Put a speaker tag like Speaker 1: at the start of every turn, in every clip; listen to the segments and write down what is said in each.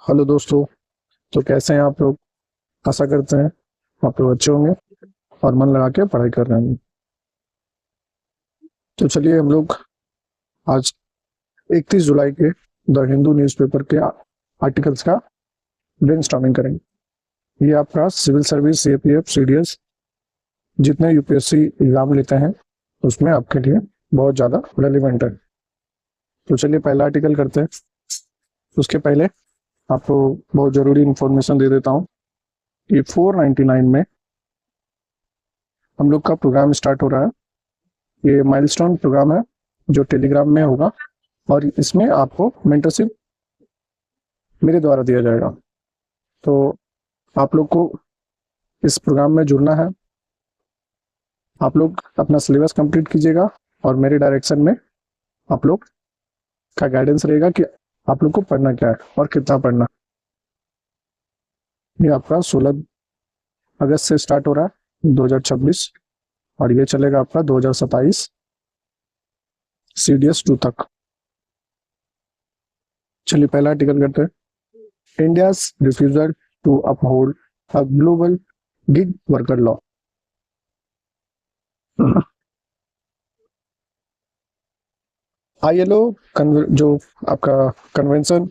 Speaker 1: Hello दोस्तों। तो कैसे हैं आप लोग? आशा करते हैं आप लोग अच्छे होंगे और मन लगा के पढ़ाई कर रहे होंगे। तो चलिए हम लोग आज 31 जुलाई के द हिंदू न्यूज़पेपर के आर्टिकल्स का ब्रेनस्टॉर्मिंग करेंगे। ये आपका सिविल सर्विस, सीपीएफ, सीडीएस जितने यूपीएससी एग्जाम लेते हैं उसमें आपके लिए बहुत ज़्यादा रेलिवेंट है। तो चलिए पहला आर्टिकल करते हैं। उसके पहले आपको बहुत ज़रूरी इंफॉर्मेशन दे देता हूँ कि 499 में हम लोग का प्रोग्राम स्टार्ट हो रहा है। ये माइलस्टोन प्रोग्राम है जो टेलीग्राम में होगा और इसमें आपको मेंटरशिप मेरे द्वारा दिया जाएगा। तो आप लोग को इस प्रोग्राम में जुड़ना है। आप लोग अपना सिलेबस कंप्लीट कीजिएगा और मेरे डायरेक्शन में आप लोग का गाइडेंस रहेगा कि आप लोग को पढ़ना क्या है और कितना पढ़ना। ये आपका 16 अगस्त से स्टार्ट हो रहा है 2026 और ये चलेगा आपका 2027 CDS 2 तक। चलिए पहला आर्टिकल करते हैं। India's refusal to uphold a global gig worker law. ILO जो आपका कन्वेंशन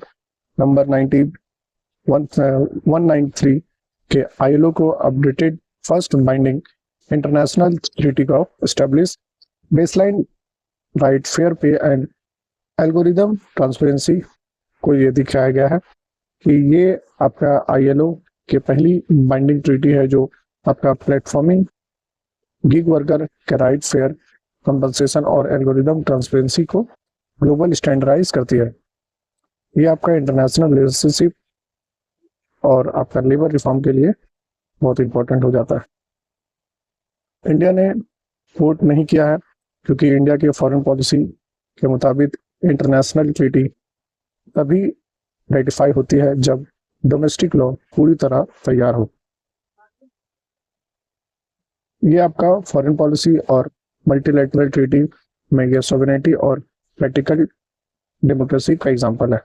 Speaker 1: नंबर 193 के ILO को updated first binding international treaty का establish baseline right fair pay and algorithm transparency को ये दिखाया गया है कि ये आपका ILO के पहली बाइंडिंग ट्रीटी है जो आपका प्लेटफॉर्मिंग गिग वर्कर के राइट फेयर कंपनसेशन और एल्गोरिदम ट्रांसपेरेंसी को ग्लोबल स्टैंडर्डाइज करती है। ये आपका इंटरनेशनल रिलेशनशिप और आपका लेबर रिफॉर्म के लिए बहुत इंपॉर्टेंट हो जाता है। इंडिया ने वोट नहीं किया है क्योंकि इंडिया के फॉरेन पॉलिसी के मुताबिक इंटरनेशनल ट्रीटी तभी रेटिफाई होती है जब डोमेस्टिक लॉ पूरी तरह तैयार हो। ये आपका फॉरेन पॉलिसी और मल्टीलैटरल ट्रीटी में ये सॉवरेनिटी और प्रैक्टिकल डेमोक्रेसी का एग्जांपल है।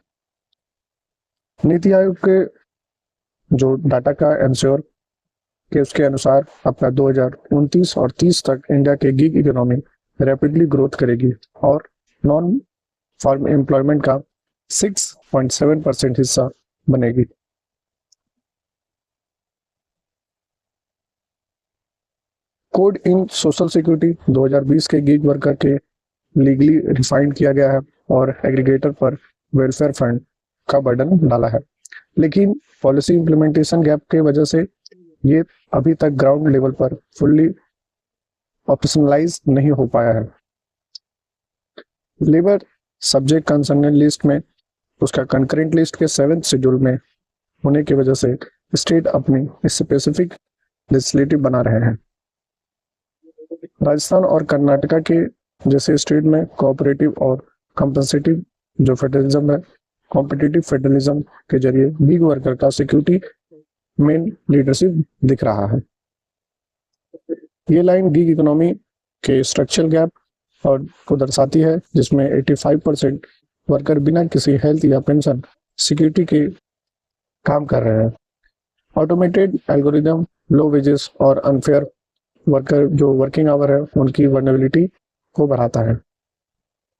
Speaker 1: नीति आयोग के जो डाटा का एंश्योर के उसके अनुसार अपना 2029 और 30 तक इंडिया के गिग इकोनॉमी रैपिडली ग्रोथ करेगी और नॉन फार्म एम्प्लॉयमेंट का 6.7% हिस्सा बनेगी। कोड इन सोशल सिक्योरिटी 2020 के गिग वर्कर के लीगली रिफाइंड किया गया है और एग्रीगेटर पर वेलफेयर फंड का बर्डन डाला है, लेकिन पॉलिसी इंप्लीमेंटेशन गैप के वजह से ये अभी तक ग्राउंड लेवल पर फुल्ली ऑपरेशनलाइज नहीं हो पाया है। लेबर सब्जेक्ट कंसर्न लिस्ट में उसका कंकरेंट लिस्ट के 7th शेड्यूल में होने की वजह से स्टेट अपनी स्पेसिफिक लेजिस्लेटिव बना रहे हैं। राजस्थान और कर्नाटका के जैसे स्टेट में कोऑपरेटिव और कंपनसेटिव जो फेडरलिज्म है, कॉम्पिटिटिव फेडरलिज्म के जरिए गिग वर्कर का सिक्योरिटी मेन लीडरशिप दिख रहा है। ये लाइन गिग इकोनॉमी के स्ट्रक्चरल गैप और को दर्शाती है जिसमें 85% वर्कर बिना किसी हेल्थ या पेंशन सिक्योरिटी के काम कर रहे हैं। ऑटोमेटेड एल्गोरिदम, लो वेजेस और अनफेयर वर्कर जो वर्किंग आवर है उनकी वर्नेबिलिटी को बढ़ाता है।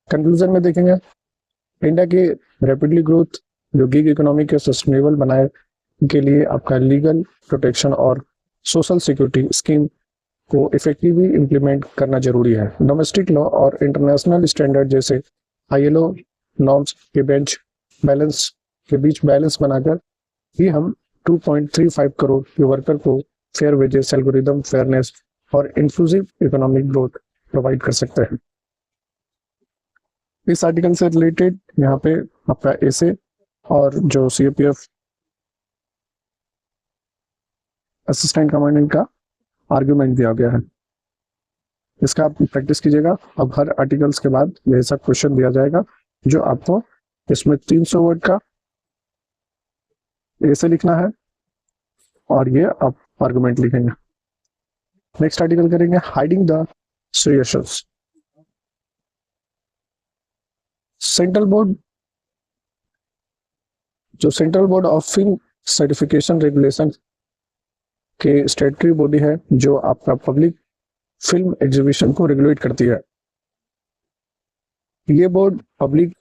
Speaker 1: कंक्लूजन में देखेंगे इंडिया की रैपिडली ग्रोथ जो गिग इकोनॉमी के सस्टेनेबल बनाए के लिए आपका लीगल प्रोटेक्शन और सोशल सिक्योरिटी स्कीम को इफेक्टिवली इम्प्लीमेंट करना जरूरी है। डोमेस्टिक लॉ और इंटरनेशनल स्टैंडर्ड जैसे ILO नॉर्म्स के बीच बैलेंस बनाकर ही हम 2.35 करोड़ के वर्कर को फेयर वेजेस, एल्गोरिदम फेयरनेस और इंक्लूसिव इकोनॉमिक ग्रोथ प्रोवाइड कर सकते हैं। इस आर्टिकल से रिलेटेड यहाँ पे आपका एसे और जो CAPF असिस्टेंट कमांडेंट का आर्ग्यूमेंट दिया गया है, इसका आप प्रैक्टिस कीजिएगा। अब हर आर्टिकल्स के बाद ये सब क्वेश्चन दिया जाएगा जो आपको इसमें 300 वर्ड का ऐसे लिखना है और ये आप आर्गुमेंट लिखेंगे। नेक्स्ट आर्टिकल करेंगे hiding the Shreyas. Central board जो central board of film certification regulation के स्टेटरी बॉडी है जो आपका पब्लिक फिल्म एग्जीबिशन को रेगुलेट करती है। ये बोर्ड पब्लिक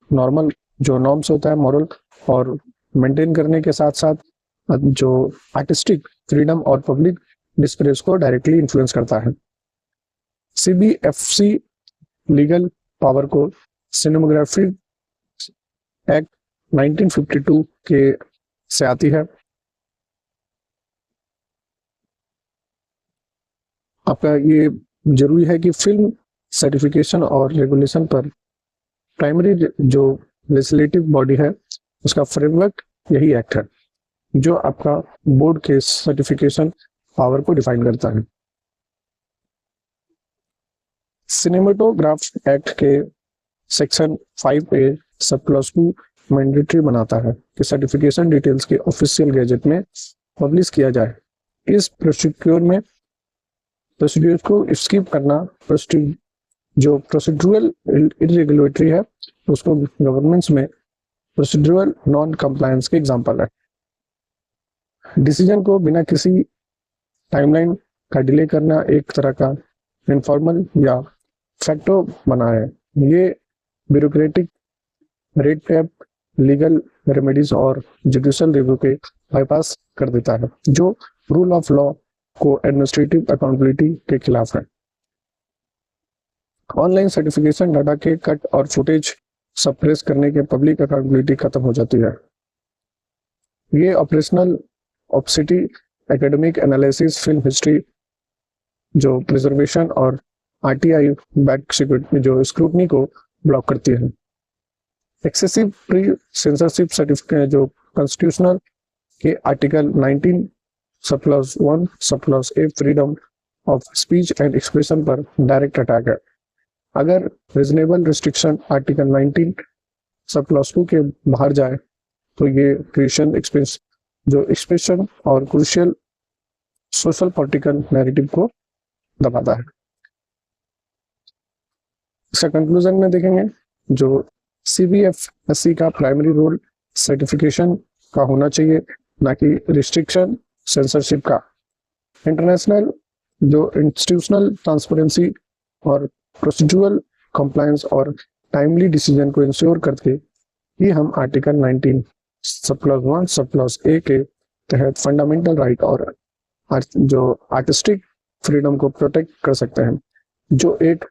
Speaker 1: नॉर्मल जो नॉर्म्स होता है मॉरल और मेंटेन करने के साथ साथ जो आर्टिस्टिक फ्रीडम और पब्लिक डिस्प्लेस को डायरेक्टली इन्फ्लुएंस करता है। सीबीएफसी लीगल पावर को सिनेमाग्राफी एक्ट 1952 के से आती है। आपका ये जरूरी है कि फिल्म सर्टिफिकेशन और रेगुलेशन पर प्राइमरी जो लेजिस्लेटिव बॉडी है उसका फ्रेमवर्क यही एक्ट है जो आपका बोर्ड के सर्टिफिकेशन पावर को डिफाइन करता है। सिनेमेटोग्राफ एक्ट के section 5A sub clause 2 mandatory बनाता है कि सर्टिफिकेशन डिटेल्स के ऑफिशियल गैजेट में पब्लिश किया जाए। इस प्रोसीड्यूर को स्किप करना जो प्रोसीड्यूरल इरेगुलेटरी है उसको गवर्नमेंट्स में प्रोसीड्यूरल नॉन कंप्लायंस के एग्जांपल है। डिसीजन को बिना किसी टाइमलाइन का डिले करना एक तरह का इनफॉर्मल या फैक्टो बना है। ये bureaucratic red tape, legal remedies और जुडिशियल रिव्यू के बाईपास कर देता है जो रूल ऑफ लॉ को एडमिनिस्ट्रेटिव अकाउंटेबिलिटी के खिलाफ है। ऑनलाइन सर्टिफिकेशन डाटा के कट और फुटेज सप्रेस करने के पब्लिक अकाउंटेबिलिटी खत्म हो जाती है। ये operational opacity, academic analysis, film history जो प्रिजर्वेशन और आरटीआई बैक सिक्योरिटी जो स्क्रूटनी को ब्लॉक करती है। एक्सेसिव प्री सेंसरशिप सर्टिफिकेट जो कॉन्स्टिट्यूशनल के article 19 sub clause 1 sub clause A freedom of speech and expression पर डायरेक्ट अटैक है। अगर reasonable restriction article 19 sub clause 2 के बाहर जाए तो ये क्रिएशन एक्सप्रेशन और क्रूशियल सोशल पॉलिटिकल नैरेटिव को दबाता है। इसका कंक्लूजन में देखेंगे जो सीबीएफएससी का प्राइमरी रोल सर्टिफिकेशन का होना चाहिए ना कि रिस्ट्रिक्शन सेंसरशिप का। इंटरनेशनल जो इंस्टीट्यूशनल ट्रांसपेरेंसी और प्रोसीड्यूरल कंप्लायंस और टाइमली डिसीजन को इंश्योर करके ही हम article 19 sub clause 1 sub clause A के तहत फंडामेंटल राइट और जो आर्टिस्टिक फ्रीडम को प्रोटेक्ट कर सकते हैं जो एक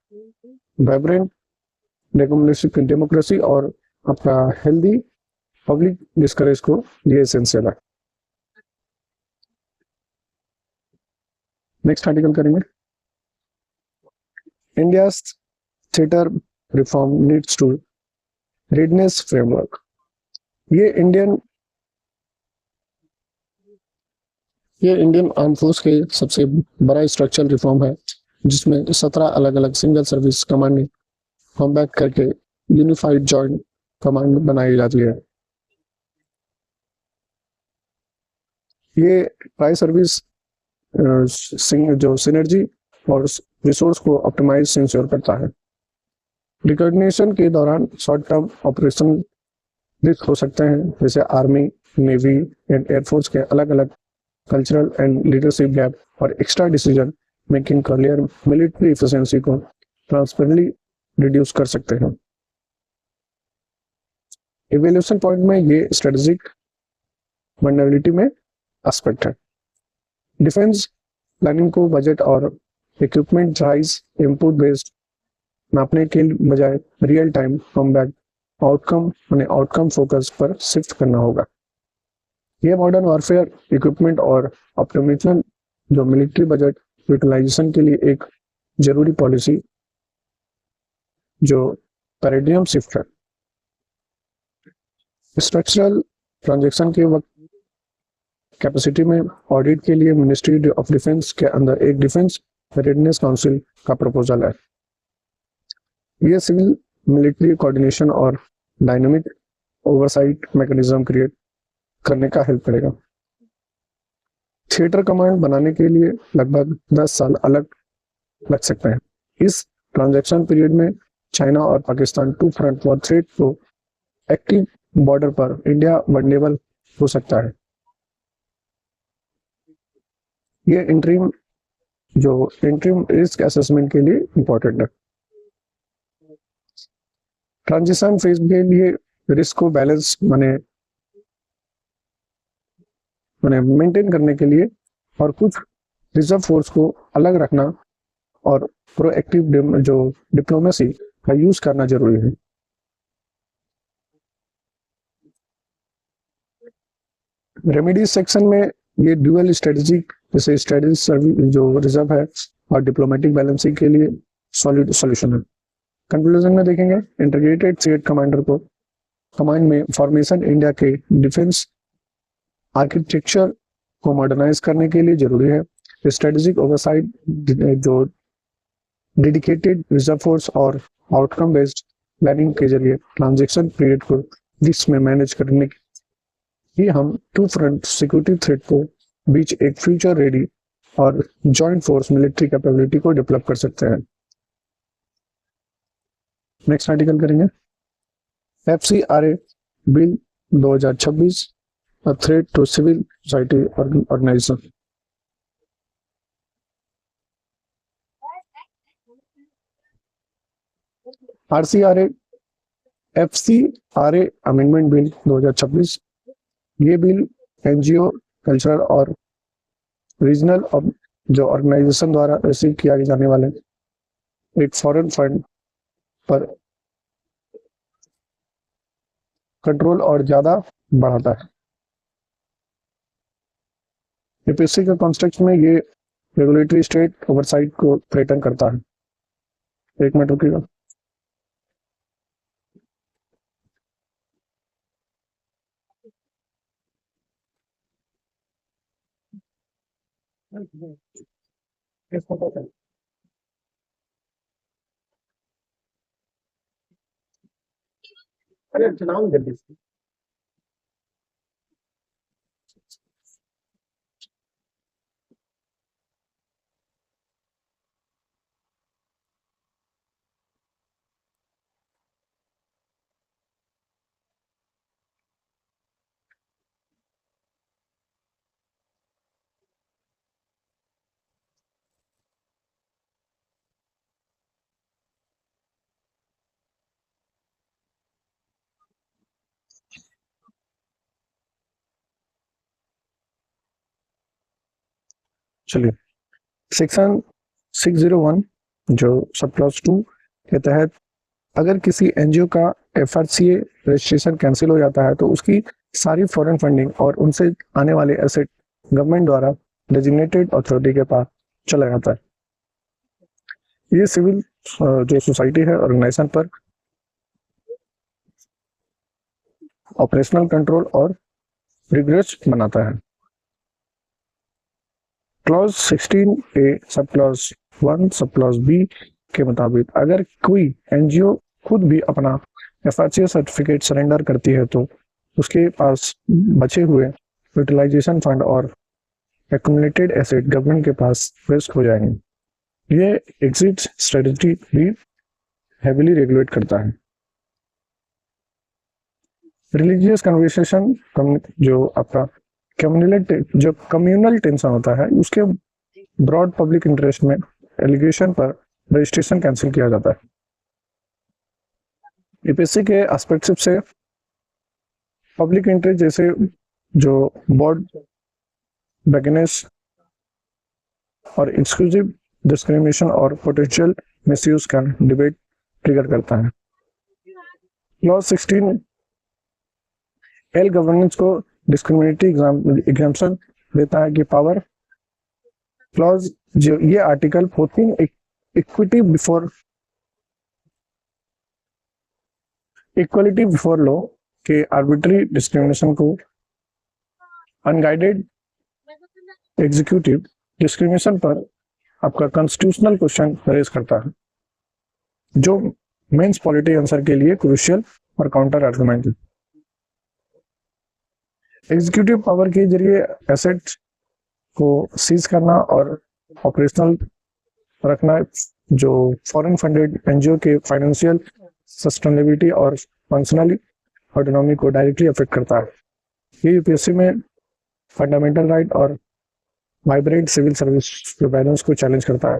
Speaker 1: वाइब्रेंट डेमोक्रेसी और अपना हेल्दी पब्लिक डिस्करेज को ये एसेंशियल है। नेक्स्ट आर्टिकल करेंगे India theatre reform needs to readiness framework. ये इंडियन आर्म फोर्स के सबसे बड़ा स्ट्रक्चरल रिफॉर्म है जिसमें 17 अलग अलग सिंगल सर्विस कमांड कॉम्बैट करके यूनिफाइड जॉइंट कमांड बनाई जाती है। ये ट्राई सर्विस जो सिनर्जी और रिसोर्स को ऑप्टिमाइज इंश्योर करता है। रिकॉग्निशन के दौरान शॉर्ट टर्म ऑपरेशन हो सकते हैं जैसे आर्मी, नेवी एंड एयरफोर्स के अलग अलग कल्चरल एंड लीडरशिप गैप और extra decision making clear military efficiency को ट्रांसपेरेंटली रिड्यूस कर सकते हैं। इवैल्यूएशन पॉइंट में ये स्ट्रेटेजिक वल्नरेबिलिटी में एस्पेक्ट है। डिफेंस प्लानिंग को बजट और इक्विपमेंट साइज इनपुट बेस्ड नापने के बजाय real time combat outcome focus पर शिफ्ट करना होगा। यह मॉडर्न वॉरफेयर इक्विपमेंट और ऑप्टिमाइजेशन जो मिलिट्री बजट यूटिलाइजेशन के लिए एक जरूरी पॉलिसी जो पैराडिग्म शिफ्ट है। स्ट्रक्चरल ट्रांजैक्शन के वक्त कैपेसिटी में ऑडिट के लिए मिनिस्ट्री ऑफ डिफेंस के अंदर एक डिफेंस रेडनेस काउंसिल का प्रपोजल है। यह सिविल मिलिट्री कोऑर्डिनेशन और डायनामिक ओवरसाइट मैकेनिज्म क्रिएट करने का हेल्प करेगा। थिएटर कमांड बनाने के लिए लगभग 10 साल अलग लग सकते हैं। इस ट्रांजैक्शन पीरियड में चाइना और Pakistan two front war threat को एक्टिव बॉर्डर पर इंडिया वनडेबल हो सकता है। ये इंटरिम रिस्क असेसमेंट के लिए इंपॉर्टेंट है। ट्रांजिशन फेज के लिए रिस्क को बैलेंस माने मेंटेन करने के लिए और कुछ रिजर्व फोर्स को अलग रखना और प्रोएक्टिव जो डिप्लोमेसी का यूज करना जरूरी है। रेमेडीज सेक्शन में ये ड्यूअल स्ट्रेटेजिक जैसे स्ट्रेटेजी जो रिजर्व है और डिप्लोमेटिक बैलेंसिंग के लिए सॉलिड सॉल्यूशन है। कंक्लूजन में देखेंगे इंटीग्रेटेड स्टेट कमांडर को कमांड में फॉर्मेशन इंडिया के डिफेंस आर्किटेक्चर को मॉडर्नाइज करने के लिए जरूरी है। स्ट्रेटेजिक ओवरसाइट जो डेडिकेटेड रिजर्व फोर्स और आउटकम बेस्ड प्लानिंग के जरिए ट्रांजेक्शन पीरियड को रिस्क में मैनेज करने ही हम टू फ्रंट सिक्योरिटी थ्रेट को बीच एक फ्यूचर रेडी और जॉइंट फोर्स मिलिट्री कैपेबिलिटी को डेवलप कर सकते हैं। नेक्स्ट आर्टिकल करेंगे FCRA bill 2026 threat to civil society organisation. FCRA amendment bill 2026 ये बिल एनजीओ कल्चरल और रीजनल जो ऑर्गेनाइजेशन द्वारा रिसीव किया जाने वाले एक फॉरेन फंड पर कंट्रोल और ज्यादा बढ़ाता है। यूपीएससी के कॉन्टेक्स्ट में ये रेगुलेटरी स्टेट ओवरसाइट को थ्रेटन करता है। एक मिनट रुकिएगा। अरे चलाओ जल्दी से। चलिए सेक्शन 601 जो सब क्लॉज 2 के तहत अगर किसी एनजीओ का FRCA रजिस्ट्रेशन कैंसिल हो जाता है तो उसकी सारी फॉरेन फंडिंग और उनसे आने वाले एसेट गवर्नमेंट द्वारा डेजिग्नेटेड अथॉरिटी के पास चला जाता है। ये सिविल जो सोसाइटी है ऑर्गेनाइजेशन पर ऑपरेशनल कंट्रोल और रिग्रेस बनाता है। Clause 16A sub clause 1 sub clause B के मुताबिक अगर कोई एनजीओ खुद भी अपना FRCA सर्टिफिकेट सरेंडर करती है तो उसके पास बचे हुए यूटिलाइजेशन फंड और एक्यूमुलेटेड एसेट गवर्नमेंट के पास वेस्ट हो जाएंगे। ये एग्जिट स्ट्रेटजी भी हेवीली रेगुलेट करता है। रिलीजियस कन्वर्सेशन जो आपका कम्युनल टेंशन होता है उसके ब्रॉड पब्लिक इंटरेस्ट में एलिगेशन पर रजिस्ट्रेशन कैंसिल किया जाता है। यूपीएससी के एस्पेक्ट से पब्लिक इंटरेस्ट जैसे जो बोर्ड बैगनेस और एक्सक्लूसिव डिस्क्रिमिनेशन और पोटेंशियल मिसयूज का डिबेट ट्रिगर करता है। क्लॉज 16 एल गवर्नेंस को डिस्क्रिमिनेटरी एग्जाम्पशन देता है कि पावर क्लॉज जो ये article 14 equity equality before law के आर्बिट्री डिस्क्रिमिनेशन को अनगाइडेड एग्जीक्यूटिव डिस्क्रिमिनेशन पर आपका कॉन्स्टिट्यूशनल क्वेश्चन रेज करता है जो मेंस पॉलिटी आंसर के लिए क्रूशियल और काउंटर आर्गुमेंट है। एग्जीक्यूटिव पावर के जरिए एसेट को सीज करना और ऑपरेशनल रखना जो फॉरेन फंडेड एनजीओ के फाइनेंशियल सस्टेनेबिलिटी और फंक्शनली ऑटोनॉमी को डायरेक्टली अफेक्ट करता है। ये यूपीएससी में फंडामेंटल राइट और वाइब्रेंट सिविल सर्विस के बैलेंस को चैलेंज करता है।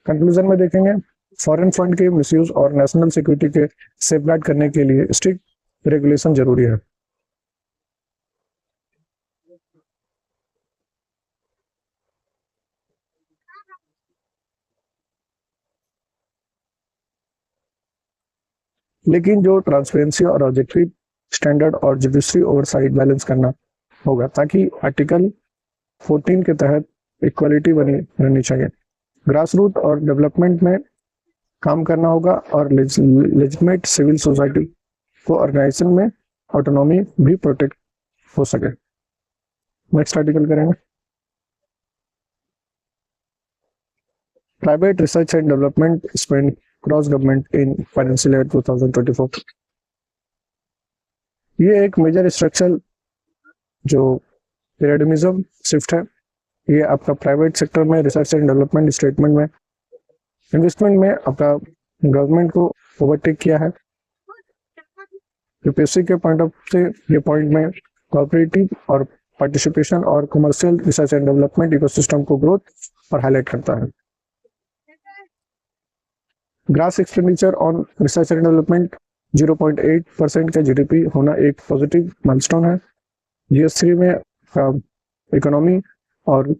Speaker 1: कंक्लूजन में देखेंगे, फॉरेन फंड के मिसयूज और नेशनल सिक्योरिटी के सेफगार्ड करने के लिए स्ट्रिक्ट रेगुलेशन जरूरी है। लेकिन जो ट्रांसपेरेंसी और ऑब्जेक्टिव स्टैंडर्ड और जुडिशरी ओवरसाइट बैलेंस करना होगा, ताकि आर्टिकल 14 के तहत इक्वालिटी बनी रहनी चाहिए। ग्रास रूट और डेवलपमेंट में काम करना होगा और लेजिटिमेट सिविल सोसाइटी को ऑर्गेनाइजेशन में ऑटोनॉमी भी प्रोटेक्ट हो सके। नेक्स्ट आर्टिकल करेंगे, private research and development spend cross government in financial year 2024। ये एक मेजर स्ट्रक्चरल जो पैराडिमिज्म शिफ्ट है। ये आपका प्राइवेट सेक्टर में रिसर्च एंड डेवलपमेंट स्टेटमेंट में इन्वेस्टमेंट में आपका गवर्नमेंट को ओवरटेक किया है। यूपीएससी के पॉइंट ऑफ से ये पॉइंट में कोऑपरेटिव और पार्टिसिपेशन और commercial research and development ecosystem को ग्रोथ और हाईलाइट करता है। Grass expenditure on research and development 0.8% का जीडीपी होना एक पॉजिटिव माइलस्टोन है। GS3 में इकोनॉमी और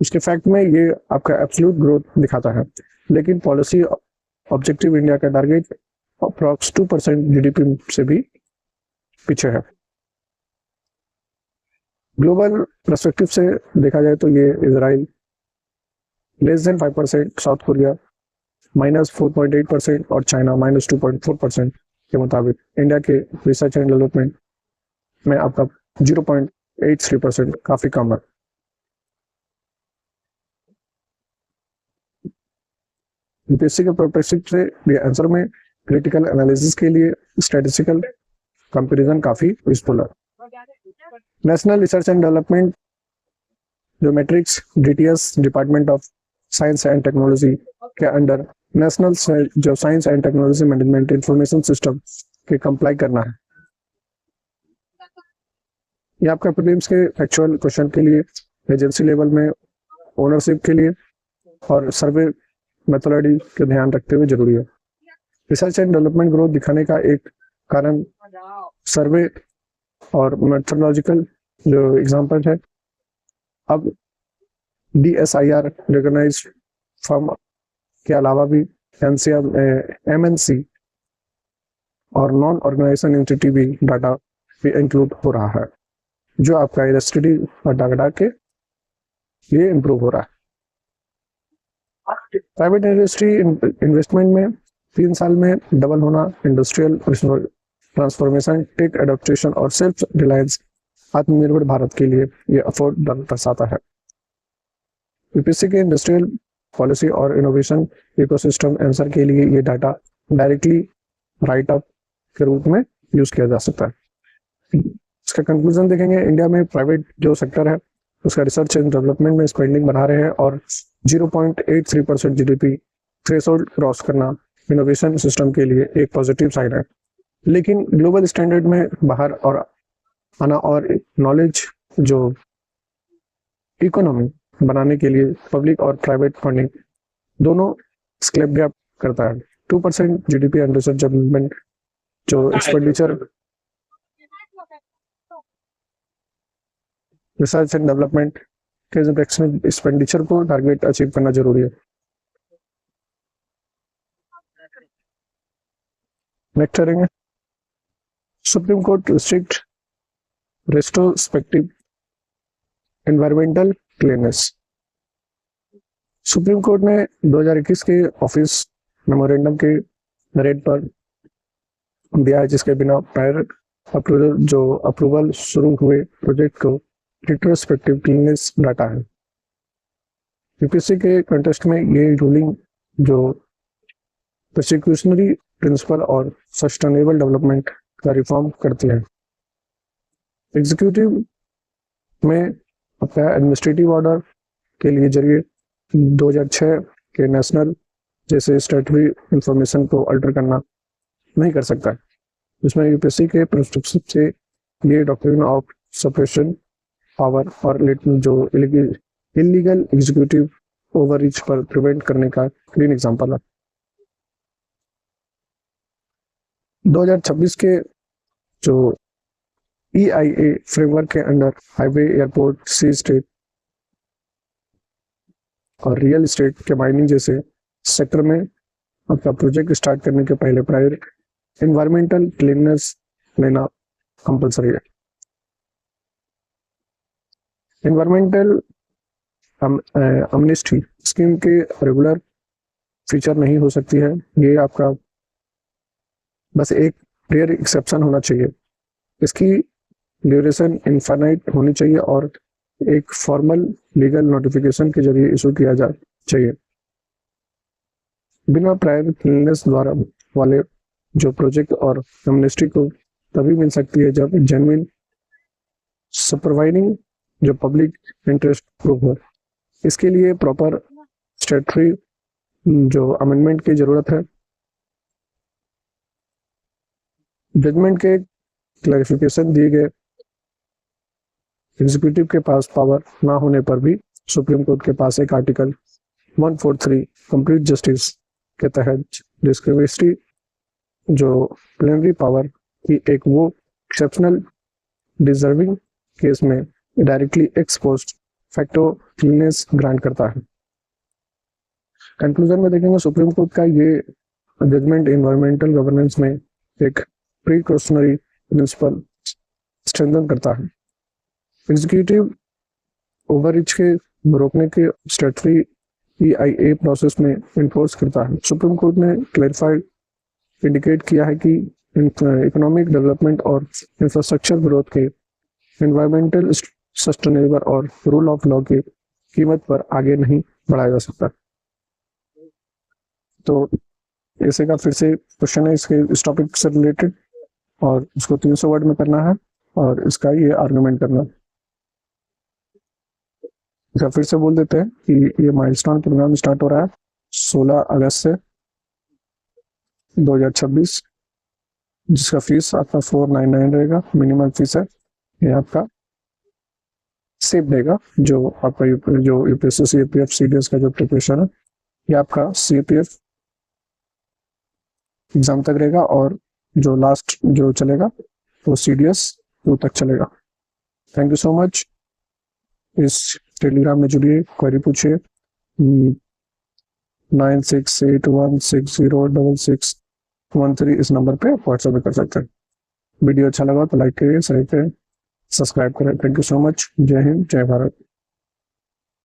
Speaker 1: उसके फैक्ट में ये आपका एब्सोल्यूट ग्रोथ दिखाता है, लेकिन पॉलिसी ऑब्जेक्टिव इंडिया का टारगेट अप्रॉक्स 2% जीडीपी से भी पीछे है। ग्लोबल पर्सपेक्टिव से देखा जाए तो ये इजराइल <5%, साउथ कोरिया -4.8% और चाइना -2.4% के मुताबिक इंडिया के रिसर्च एंड डेवलपमेंट में आपका 0.83% काफी कम है। यूपीएससी के पर्सपेक्टिव से ये आंसर में क्रिटिकल एनालिसिस के लिए स्टैटिस्टिकल कंपैरिजन काफी यूजफुल है। नेशनल रिसर्च एंड डेवलपमेंट जो matrix DTS department of science and technology के अंडर नेशनल जो science and technology management information system के कंप्लाई करना है। ये आपका प्रीलिम्स के एक्चुअल क्वेश्चन के लिए एजेंसी लेवल में ओनरशिप के लिए और सर्वे मेथोडोलॉजी के ध्यान रखते हुए जरूरी है। रिसर्च एंड डेवलपमेंट ग्रोथ दिखाने का एक कारण सर्वे और मेथोडोलॉजिकल जो एग्जांपल है। अब DSIR रिकॉग्नाइज्ड फर्म के अलावा भी MNC और नॉन ऑर्गेनाइजेशन एंटिटी भी डाटा भी इंक्लूड हो रहा है, जो आपका इलस्ट्रेटिव और डाटा के लिए इम्प्रूव हो रहा है। प्राइवेट इंडस्ट्री इन्वेस्टमेंट में 3 साल में डबल होना, इंडस्ट्रियल ट्रांसफॉर्मेशन, टेक एडॉप्टेशन और सेल्फ रिलायंस आत्मनिर्भर भारत के लिए ये अफोर्ड दर्शाता है। यूपीएससी के इंडस्ट्रियल पॉलिसी और इनोवेशन इकोसिस्टम आंसर के लिए ये डाटा डायरेक्टली राइट अप के रूप में यूज किया जा सकता है। इसका कंक्लूजन देखेंगे, इंडिया में प्राइवेट जो सेक्टर है उसका रिसर्च एंड डेवलपमेंट में स्पेंडिंग बढ़ा रहे हैं और 0.83% जीडीपी थ्रेशोल्ड क्रॉस करना इनोवेशन सिस्टम के लिए एक पॉजिटिव साइन है। लेकिन ग्लोबल स्टैंडर्ड में बाहर और आना और नॉलेज जो इकोनॉमी बनाने के लिए पब्लिक और प्राइवेट फंडिंग दोनों स्केल गैप करता है। 2% जीडीपी एंड रिसर्च डेवलपमेंट जो एक्सपेंडिचर रिसर्च एंड डेवलपमेंट के एक्सपेंडिचर को टारगेट अचीव करना जरूरी है। नेक्स्ट करेंगे, supreme court restrict retrospective environmental clearance. Supreme court ने 2021 के ऑफिस मेमोरेंडम के रेट पर दिया है, जिसके बिना प्रायर अप्रूवल शुरू हुए प्रोजेक्ट को रिट्रोस्पेक्टिव क्लीननेस डाटा है। यूपीएससी के कंटेस्ट में ये रूलिंग जो प्रोसिक्यूशनरी प्रिंसिपल और सस्टेनेबल डेवलपमेंट का रिफॉर्म करती है। एग्जीक्यूटिव में अपना एडमिनिस्ट्रेटिव ऑर्डर के लिए जरिए 2006 के नेशनल जैसे स्टैट्यूटरी इंफॉर्मेशन को अल्टर करना नहीं कर सकता है। इसमें यूपीएससी के पर्सपेक्टिव से ये डॉक्ट्रिन ऑफ सेपरेशन पावर और जो इलीगल एग्जीक्यूटिव ओवररीच पर प्रिवेंट करने का क्लीन एग्जांपल है। 2026 के जो EIA फ्रेमवर्क के अंडर हाईवे, एयरपोर्ट, सी स्टेट और रियल एस्टेट के माइनिंग जैसे सेक्टर में आपका प्रोजेक्ट स्टार्ट करने के पहले प्रायर एनवायरमेंटल क्लीननेस लेना कंपलसरी है। एनवायरमेंटल अमनेस्टी स्कीम के रेगुलर फीचर नहीं हो सकती है, ये आपका बस एक रेयर एक्सेप्शन होना चाहिए। इसकी ड्यूरेशन इनफाइनाइट होनी चाहिए और एक फॉर्मल लीगल नोटिफिकेशन के जरिए इशू किया जा चाहिए। बिना प्रायर क्लीननेस द्वारा वाले जो प्रोजेक्ट और एमनेस्टी को तभी मिल सकती है जब जेन्युइन सुपरवाइजिंग जो पब्लिक इंटरेस्ट प्रूव हो। इसके लिए प्रॉपर स्टैट्यूटरी जो अमेंडमेंट की जरूरत है। जजमेंट के क्लैरिफिकेशन दिए गए एग्जीक्यूटिव के पास पावर ना होने पर भी सुप्रीम कोर्ट के पास एक आर्टिकल 143 कंप्लीट जस्टिस के तहत डिस्क्रिशनरी जो प्लेनरी पावर की एक वो एक्सेप्शनल डिजर्विंग केस में directly ex post facto clearance grant करता है। कंक्लूजन में देखेंगे सुप्रीम कोर्ट का ये जजमेंट एनवायरमेंटल गवर्नेंस में एक प्रीकॉशनरी प्रिंसिपल स्ट्रेंथन करता है। एग्जीक्यूटिव ओवररीच के रोकने के स्टैट्यूटरी EIA प्रोसेस में इन्फोर्स करता है। सुप्रीम कोर्ट ने क्लैरिफाइड इंडिकेट किया है कि इकोनॉमिक डेवलपमेंट और इंफ्रास्ट्रक्चर ग्रोथ के एनवायरमेंटल सस्टेनेबल और रूल ऑफ लॉ की कीमत पर आगे नहीं बढ़ाया जा सकता। तो ऐसे का फिर से क्वेश्चन है इसके इस टॉपिक से रिलेटेड और इसको 300 वर्ड में करना है और इसका ये आर्गुमेंट करना है। इसका फिर से बोल देते हैं कि ये माइलस्टोन प्रोग्राम स्टार्ट हो रहा है 16 अगस्त से 2026, जिसका फीस आपका 499 रहेगा, मिनिमम फीस है। ये आपका सेफ रहेगा जो आपका जो यूपीएससी CPF CDS का जो प्रिपरेशन है ये आपका CPF एग्जाम तक रहेगा और जो लास्ट जो चलेगा वो CDS 2 तक चलेगा। Thank you so much. इस टेलीग्राम में जुड़िए, क्वेरी पूछिए 9681606613 इस नंबर पे व्हाट्सएप कर सकते हैं। वीडियो अच्छा लगा तो लाइक करिए, शेयर करें, सब्सक्राइब करें। Thank you so much. जय हिंद, जय भारत।